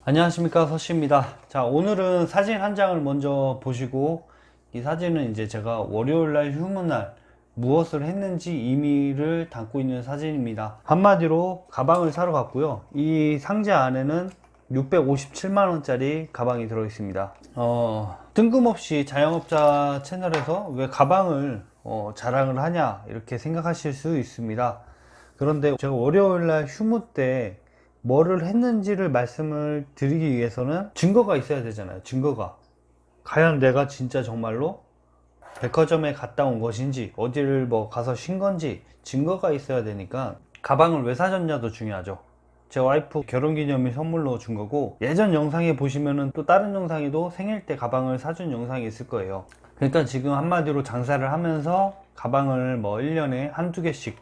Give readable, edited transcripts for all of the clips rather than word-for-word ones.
안녕하십니까, 서씨입니다. 자, 오늘은 사진 한 장을 먼저 보시고, 이 사진은 이제 제가 월요일날 휴무날 무엇을 했는지 의미를 담고 있는 사진입니다. 한마디로 가방을 사러 갔고요. 이 상자 안에는 657만원짜리 가방이 들어 있습니다. 뜬금없이 자영업자 채널에서 왜 가방을 자랑을 하냐 이렇게 생각하실 수 있습니다. 그런데 제가 월요일날 휴무 때 뭐를 했는지를 말씀을 드리기 위해서는 증거가 있어야 되잖아요. 증거가 과연 내가 진짜 정말로 백화점에 갔다 온 것인지 어디를 뭐 가서 쉰 건지 증거가 있어야 되니까 가방을 왜 사줬냐도 중요하죠. 제 와이프 결혼기념일 선물로 준 거고, 예전 영상에 보시면은 또 다른 영상에도 생일 때 가방을 사준 영상이 있을 거예요. 그러니까 지금 한마디로 장사를 하면서 가방을 뭐 1년에 한두 개씩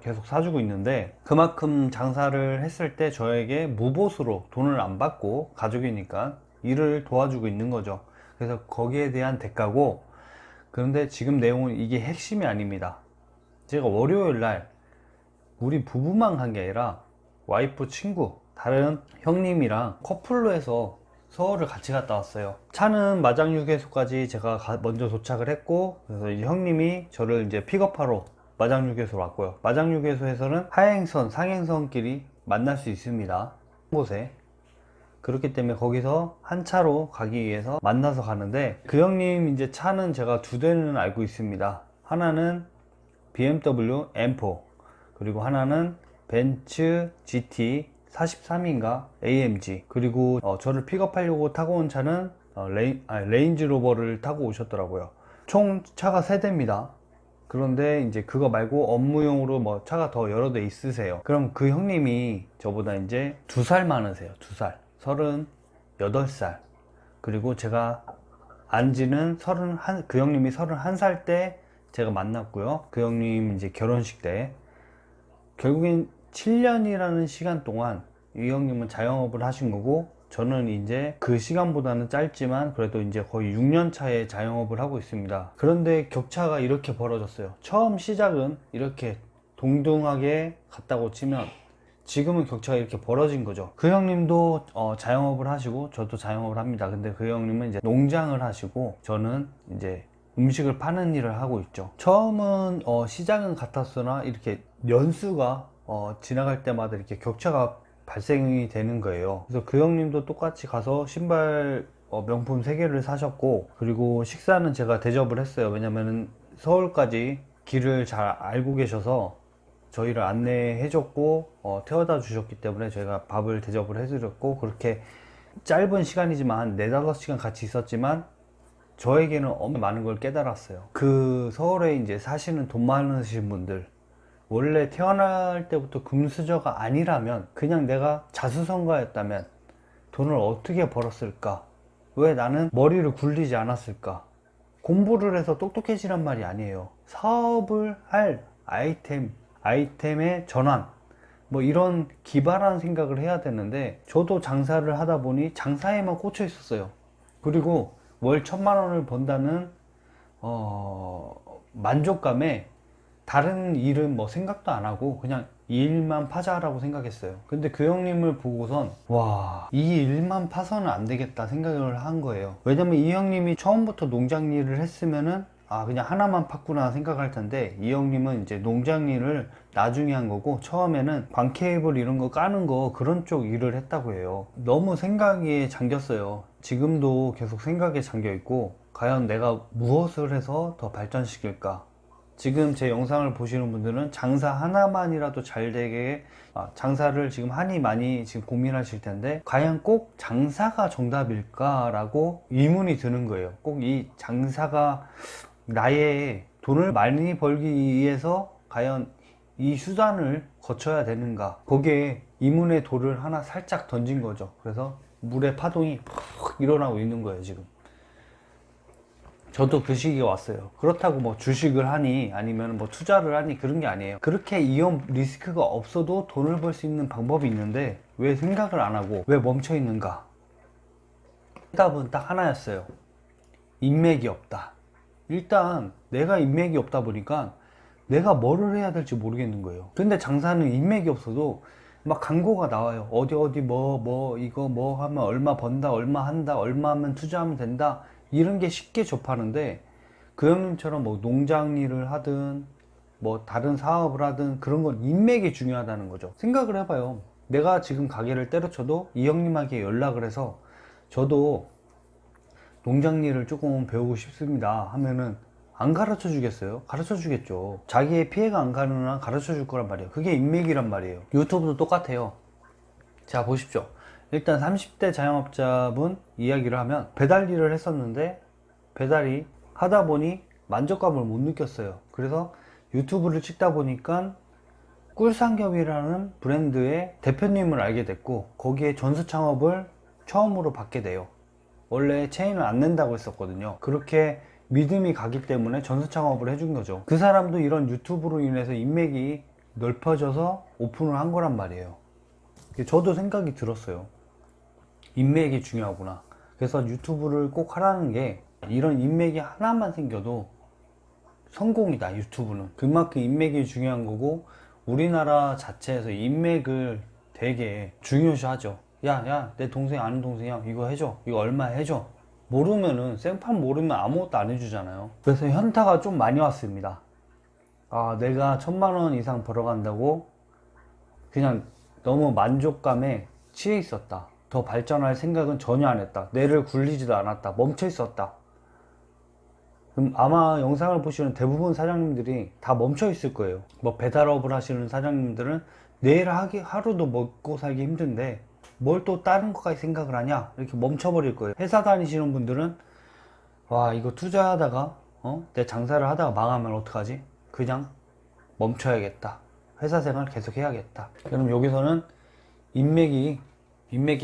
계속 사주고 있는데, 그만큼 장사를 했을 때 저에게 무보수로 돈을 안 받고 가족이니까 일을 도와주고 있는 거죠. 그래서 거기에 대한 대가고, 그런데 지금 내용은 이게 핵심이 아닙니다. 제가 월요일 날 우리 부부만 간 게 아니라 와이프 친구 다른 형님이랑 커플로 해서 서울을 같이 갔다 왔어요. 차는 마장휴게소까지 제가 먼저 도착을 했고, 그래서 이제 형님이 저를 이제 픽업하러 마장휴게소로 왔고요. 마장휴게소에서는 하행선 상행선끼리 만날 수 있습니다, 한 곳에. 그렇기 때문에 거기서 한 차로 가기 위해서 만나서 가는데, 그 형님 이제 차는 제가 두 대는 알고 있습니다. 하나는 BMW M4, 그리고 하나는 벤츠 GT 43인가 AMG, 그리고 저를 픽업하려고 타고 온 차는 레인지로버를 타고 오셨더라고요. 총 차가 3대입니다. 그런데 이제 그거 말고 업무용으로 뭐 차가 더 여러 대 있으세요. 그럼 그 형님이 저보다 이제 2살 많으세요. 2살. 38살. 그리고 제가 안지는 그 형님이 31살 때 제가 만났고요. 그 형님 이제 결혼식 때. 결국엔 7년이라는 시간 동안 이 형님은 자영업을 하신 거고, 저는 이제 그 시간보다는 짧지만 그래도 이제 거의 6년 차에 자영업을 하고 있습니다. 그런데 격차가 이렇게 벌어졌어요. 처음 시작은 이렇게 동등하게 갔다고 치면 지금은 격차가 이렇게 벌어진 거죠. 그 형님도 자영업을 하시고 저도 자영업을 합니다. 근데 그 형님은 이제 농장을 하시고 저는 이제 음식을 파는 일을 하고 있죠. 처음은 시작은 같았으나 이렇게 연수가 지나갈 때마다 이렇게 격차가 발생이 되는 거예요. 그래서 그 형님도 똑같이 가서 신발 명품 3개를 사셨고, 그리고 식사는 제가 대접을 했어요. 왜냐면은 서울까지 길을 잘 알고 계셔서 저희를 안내해 줬고 태워다 주셨기 때문에 저희가 밥을 대접을 해드렸고, 그렇게 짧은 시간이지만 한 4-5시간 같이 있었지만 저에게는 엄청 많은 걸 깨달았어요. 그 서울에 이제 사시는 돈 많으신 분들, 원래 태어날 때부터 금수저가 아니라면, 그냥 내가 자수성가였다면 돈을 어떻게 벌었을까? 왜 나는 머리를 굴리지 않았을까? 공부를 해서 똑똑해지란 말이 아니에요. 사업을 할 아이템의 전환, 뭐 이런 기발한 생각을 해야 되는데, 저도 장사를 하다 보니 장사에만 꽂혀 있었어요. 그리고 월 1000만원을 번다는 만족감에 다른 일은 뭐 생각도 안 하고 그냥 이 일만 파자라고 생각했어요. 근데 그 형님을 보고선 와, 이 일만 파서는 안 되겠다 생각을 한 거예요. 왜냐면 이 형님이 처음부터 농장 일을 했으면은 그냥 하나만 팠구나 생각할 텐데, 이 형님은 이제 농장 일을 나중에 한 거고, 처음에는 광케이블 이런 거 까는 거 그런 쪽 일을 했다고 해요. 너무 생각에 잠겼어요. 지금도 계속 생각에 잠겨 있고, 과연 내가 무엇을 해서 더 발전시킬까? 지금 제 영상을 보시는 분들은 장사 하나만이라도 잘 되게 장사를 지금 한이 많이 지금 고민하실 텐데, 과연 꼭 장사가 정답일까 라고 의문이 드는 거예요. 꼭 이 장사가 나의 돈을 많이 벌기 위해서 과연 이 수단을 거쳐야 되는가, 거기에 의문의 돌을 하나 살짝 던진 거죠. 그래서 물의 파동이 푹 일어나고 있는 거예요 지금. 저도 그 시기가 왔어요. 그렇다고 뭐 주식을 하니 아니면 뭐 투자를 하니 그런 게 아니에요. 그렇게 위험 리스크가 없어도 돈을 벌 수 있는 방법이 있는데 왜 생각을 안 하고 왜 멈춰 있는가? 해답은 딱 하나였어요. 인맥이 없다. 일단 내가 인맥이 없다 보니까 내가 뭐를 해야 될지 모르겠는 거예요. 근데 장사는 인맥이 없어도 막 광고가 나와요. 어디 이거 뭐 하면 얼마 번다, 얼마 한다, 얼마 하면 투자하면 된다, 이런 게 쉽게 접하는데, 그 형님처럼 뭐 농장 일을 하든 뭐 다른 사업을 하든 그런 건 인맥이 중요하다는 거죠. 생각을 해봐요. 내가 지금 가게를 때려쳐도 이 형님에게 연락을 해서 저도 농장 일을 조금 배우고 싶습니다 하면은 안 가르쳐 주겠어요? 가르쳐 주겠죠. 자기의 피해가 안 가는 한 가르쳐 줄 거란 말이에요. 그게 인맥이란 말이에요. 유튜브도 똑같아요. 자, 보십시오. 일단 30대 자영업자분 이야기를 하면, 배달 일을 했었는데 배달이 하다 보니 만족감을 못 느꼈어요. 그래서 유튜브를 찍다 보니까 꿀삼겹이라는 브랜드의 대표님을 알게 됐고, 거기에 전수 창업을 처음으로 받게 돼요. 원래 체인을 안 낸다고 했었거든요. 그렇게 믿음이 가기 때문에 전수 창업을 해준 거죠. 그 사람도 이런 유튜브로 인해서 인맥이 넓혀져서 오픈을 한 거란 말이에요. 저도 생각이 들었어요. 인맥이 중요하구나. 그래서 유튜브를 꼭 하라는 게, 이런 인맥이 하나만 생겨도 성공이다, 유튜브는. 그만큼 인맥이 중요한 거고, 우리나라 자체에서 인맥을 되게 중요시 하죠. 야, 내 동생 아는 동생이야, 이거 해줘, 이거 얼마 해줘. 모르면은, 생판 모르면 아무것도 안 해주잖아요. 그래서 현타가 좀 많이 왔습니다. 아, 내가 1000만원 이상 벌어간다고 그냥 너무 만족감에 취해 있었다. 더 발전할 생각은 전혀 안 했다. 뇌를 굴리지도 않았다. 멈춰 있었다. 그럼 아마 영상을 보시는 대부분 사장님들이 다 멈춰 있을 거예요. 뭐 배달업을 하시는 사장님들은 내일 하루도 먹고 살기 힘든데 뭘 또 다른 것까지 생각을 하냐, 이렇게 멈춰버릴 거예요. 회사 다니시는 분들은, 와, 이거 투자하다가 내 장사를 하다가 망하면 어떡하지? 그냥 멈춰야겠다. 회사 생활 계속 해야겠다. 그럼 여기서는 인맥이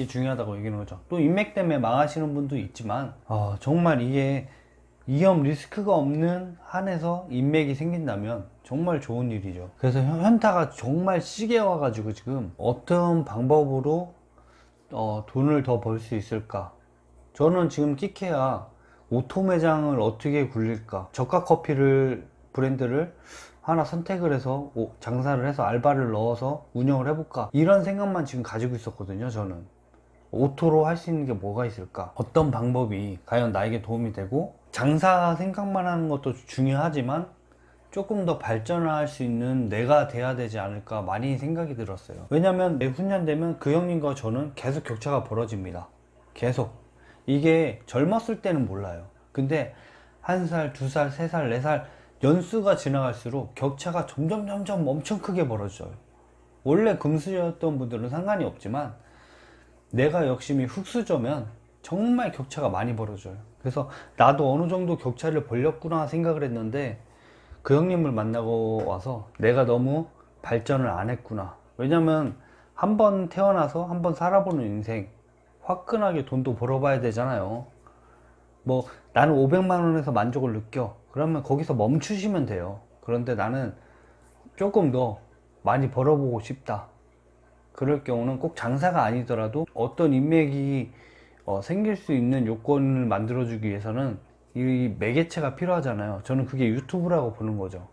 중요하다고 얘기하는 거죠. 또 인맥 때문에 망하시는 분도 있지만, 정말 이게 위험 리스크가 없는 한에서 인맥이 생긴다면 정말 좋은 일이죠. 그래서 현타가 정말 시게 와가지고 지금 어떤 방법으로 돈을 더 벌 수 있을까? 저는 지금 끼케야 오토 매장을 어떻게 굴릴까? 저가 커피를 브랜드를 하나 선택을 해서 장사를 해서 알바를 넣어서 운영을 해볼까, 이런 생각만 지금 가지고 있었거든요. 저는 오토로 할 수 있는 게 뭐가 있을까, 어떤 방법이 과연 나에게 도움이 되고, 장사 생각만 하는 것도 중요하지만 조금 더 발전을 할 수 있는 내가 돼야 되지 않을까 많이 생각이 들었어요. 왜냐면 내후년 되면 그 형님과 저는 계속 격차가 벌어집니다. 계속. 이게 젊었을 때는 몰라요. 근데 1살, 2살, 3살, 4살 연수가 지나갈수록 격차가 점점 엄청 크게 벌어져요. 원래 금수저였던 분들은 상관이 없지만 내가 열심히 흙수저면 정말 격차가 많이 벌어져요. 그래서 나도 어느 정도 격차를 벌렸구나 생각을 했는데, 그 형님을 만나고 와서 내가 너무 발전을 안 했구나. 왜냐면 한 번 태어나서 한 번 살아보는 인생, 화끈하게 돈도 벌어봐야 되잖아요. 뭐 나는 500만 원에서 만족을 느껴, 그러면 거기서 멈추시면 돼요. 그런데 나는 조금 더 많이 벌어보고 싶다, 그럴 경우는 꼭 장사가 아니더라도 어떤 인맥이 생길 수 있는 요건을 만들어주기 위해서는 이 매개체가 필요하잖아요. 저는 그게 유튜브라고 보는 거죠.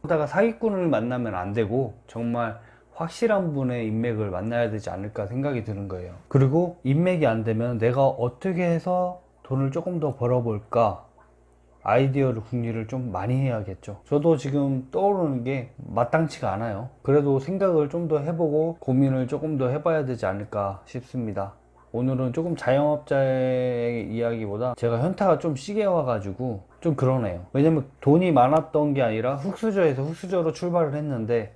그러다가 사기꾼을 만나면 안 되고 정말 확실한 분의 인맥을 만나야 되지 않을까 생각이 드는 거예요. 그리고 인맥이 안 되면 내가 어떻게 해서 돈을 조금 더 벌어볼까, 아이디어를 궁리를 좀 많이 해야겠죠. 저도 지금 떠오르는 게 마땅치가 않아요. 그래도 생각을 좀 더 해보고 고민을 조금 더 해봐야 되지 않을까 싶습니다. 오늘은 조금 자영업자의 이야기보다 제가 현타가 좀 시게 와가지고 좀 그러네요. 왜냐면 돈이 많았던 게 아니라 흙수저에서 흙수저로 출발을 했는데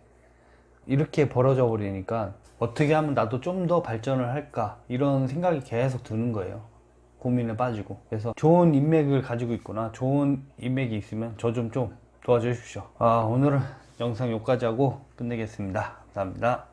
이렇게 벌어져 버리니까 어떻게 하면 나도 좀 더 발전을 할까, 이런 생각이 계속 드는 거예요. 고민에 빠지고. 그래서 좋은 인맥을 가지고 있구나, 좋은 인맥이 있으면 저 좀 도와주십시오. 오늘은 영상 여기까지 하고 끝내겠습니다. 감사합니다.